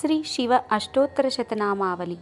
श्री शिव अष्टोत्तरशतनामावली।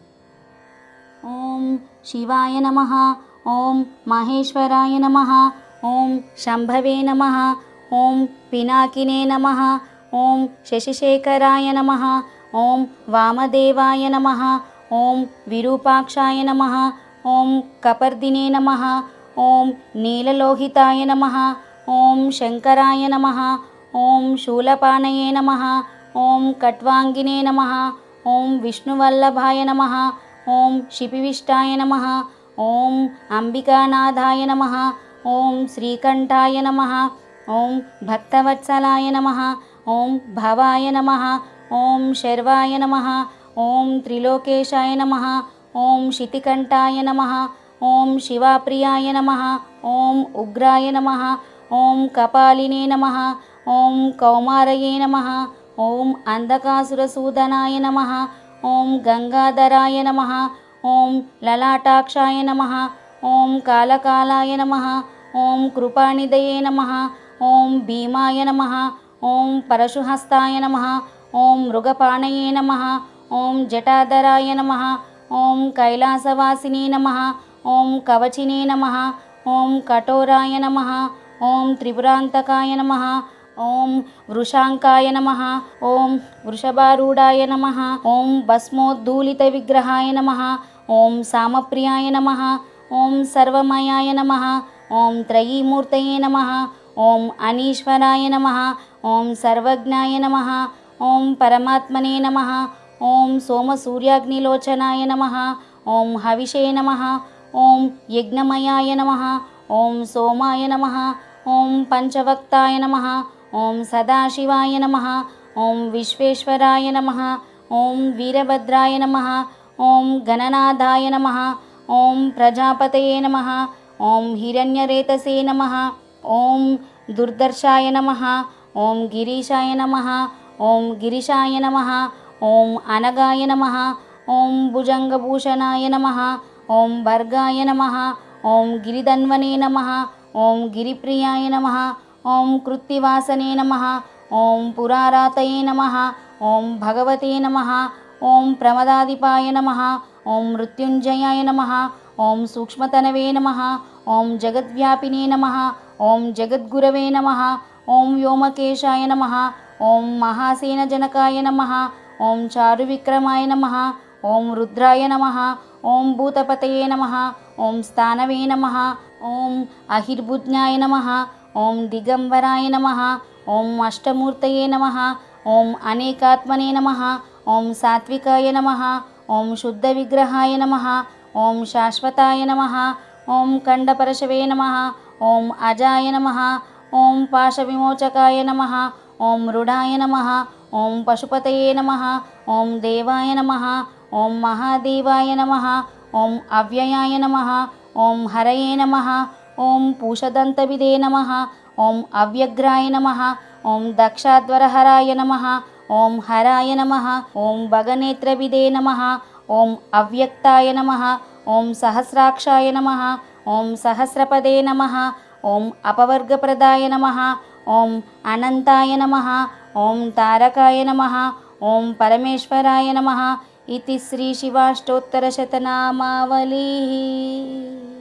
ओं शिवाय नमः। ओं महेश्वराय नमः। ओं शंभवे नमः। ओं पिनाकिने नमः। ओं शशिशेखराय नमः। ओं वामदेवाय नमः। ओं विरूपाक्षाय नमः। ओं कपर्दिने नमः। ओं नीललोहिताय नमः। ओं शंकराय नमः। ओं शूलपाणये नमः। ओं कट्वांगिने नमः। ओं विष्णुवल्लभाय नमः। ओं शिपिविष्टाय नमः। ओं अंबिकानाथाय नमः। ओं श्रीकंठाय नमः। ओं भक्तवत्सलाय नमः। ओं भवाय नमः। ओं शर्वाय नमः। ओं त्रिलोकेशाय नमः। ओं शितिकंठाय नमः। ओं शिवाप्रियाय नमः। ओं उग्राय नमः। ओं कपालिने नमः। ओं कौमारये नमः। ओं अंधकासुरसूदनाय नमः। ओं गंगाधराय नमः। ओं ललाटाक्षाय नमः। ओं कालकालाय नमः। ओं कृपानिधये नमः। ओं भीमाय नमः। ओं परशुहस्ताय नमः। ओं मृगपाणये नमः। ओं जटाधराय नमः। ओं कैलासवासिने नमः। ओं कवचिने नमः। ओं कठोराय नमः। ओं त्रिपुरान्तकाय नमः। ओं वृषांकाय नमः। ओं वृषभारूढाय नमः। ओं भस्मोद्धूलितविग्रहाय नमः। ओं सामप्रियाय नमः। ओं सर्वमयाय नमः। ओं त्रयीमूर्तये नमः। ओं अनीश्वराय नमः। ओं सर्वज्ञाय नमः। ओं परमात्मने नमः। ओं सोमसूर्याग्निलोचनाय नमः। ओं हविषे नमः। ओं यज्ञमयाय नमः। ओं सोमाय नमः। ओं पंचवक्ताय नमः। ओं सदाशिवाय नमः। ओं विश्वेश्वराय नमः। ओं वीरभद्राय नमः। ओं गणनाथाय नमः। ओं प्रजापतये नमः। ओं हिरण्यरेतसे नमः। ओं दुर्दर्शाय नमः। ओं गिरीशाय नमः। ओं गिरिशाय नमः। ओं अनगाय नमः। ओं भुजंगभूषणाय नमः। ओं भर्गाय नमः। ओं गिरिधन्वने नमः। ओं गिरिप्रियाय नमः। ओं कृत्तिवासने नमः। ओं पुरारातये नमः। ओं भगवते नमः। ओं प्रमदाधिपाय नमः। ओं मृत्युंजयाय नमः। ओं सूक्ष्मतनवे नमः। ओं जगद्व्यापिने नमः। ओं जगद्गुरवे नमः। ओं व्योमकेशाय नमः। ओं महासेनजनकाय नमः। ओं चारुविक्रमाय नमः। ओं रुद्राय नमः। ओं भूतपतये नमः। ओं स्थानवे नमः। ओं अहिर्भुज्ञाय नमः। ओं दिगंबराय नमः। ओं अष्टमूर्तये नमः। ओं अनेकात्मने नमः। ओं सात्विकाय नमः। ओं शुद्धविग्रहाय नमः। ओं शाश्वताय नमः। ओं खंडपरशवे नमः। ओं अजाय नमः। ओं पाशविमोचकाय नमः। ओं मृडाय नमः। ओं पशुपतये नमः। ओं देवाय नमः। ओं महादेवाय नमः। ओं अव्ययाय नमः। ओं हरये नमः। ओं पूषदन्तविदे नमः। ओं अव्यग्राय नमः। ओं दक्षाध्वरहराय नमः। ओं हराय नमः। ओं भगनेत्रविदे नमः। ओं अव्यक्ताय नमः। ओं सहस्राक्षाय नमः। ओं सहस्रपदे नमः। ओं अपवर्गप्रदाय नमः। ओं अनंताय नमः। ओं तारकाय नमः। ओं परमेश्वराय नमः। इति श्री शिवाष्टोत्तरशतनामावली।